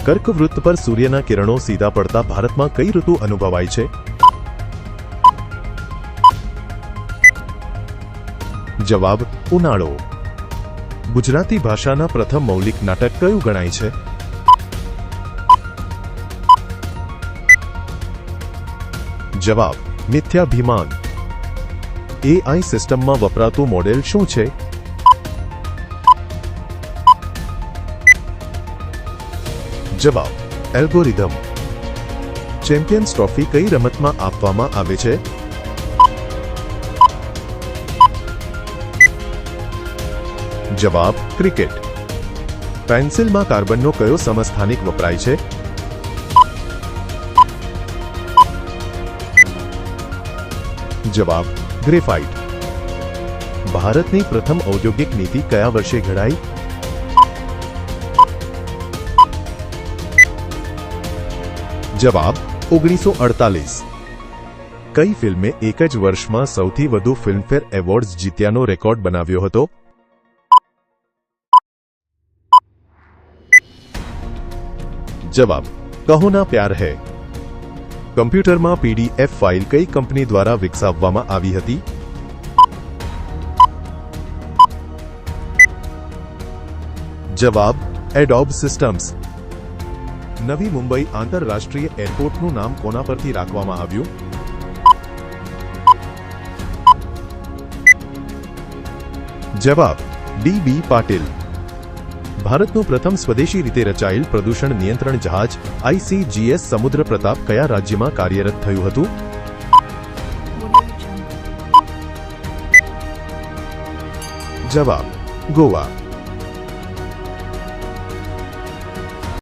કર્કવૃત્ત પર સૂર્યના કિરણો સીધા પડતા ભારતમાં કઈ ઋતુ અનુભવાય છે? જવાબ ઉનાળો. ગુજરાતી ભાષાના પ્રથમ મૌલિક નાટક કયું ગણાય છે? જવાબ મિથ્યાભિમાન. એઆઈ સિસ્ટમમાં વપરાતું મોડેલ શું છે? જવાબ એલ્ગોરિધમ. ચેમ્પિયન્સ ટ્રોફી કઈ રમતમાં આપવામાં આવે છે? જવાબ ક્રિકેટ. પેન્સિલમાં કાર્બનનો કયો સમસ્થાનિક વપરાય છે? જવાબ ગ્રેફાઇટ. ભારતની પ્રથમ ઔદ્યોગિક નીતિ કયા વર્ષે ઘડાઈ? જવાબ 1948. કઈ ફિલ્મે એક જ વર્ષમાં સૌથી વધુ ફિલ્મફેર એવોર્ડ્સ જીત્યાનો રેકોર્ડ બનાવ્યો હતો? જવાબ કહો ના પ્યાર હૈ. કમ્પ્યુટરમાં પીડીએફ ફાઇલ કઈ કંપની દ્વારા વિકસાવવામાં આવી હતી? જવાબ એડોબ સિસ્ટમ્સ. નવી મુંબઈ આંતરરાષ્ટ્રીય એરપોર્ટનું નામ કોના પરથી રાખવામાં આવ્યું? જવાબ ડી.બી. પાટીલ. ભારતનું પ્રથમ સ્વદેશી રીતે રચાયેલ પ્રદૂષણ નિયંત્રણ જહાજ ICGS સમુદ્ર પ્રતાપ કયા રાજ્યમાં કાર્યરત થયું હતું? જવાબ ગોવા.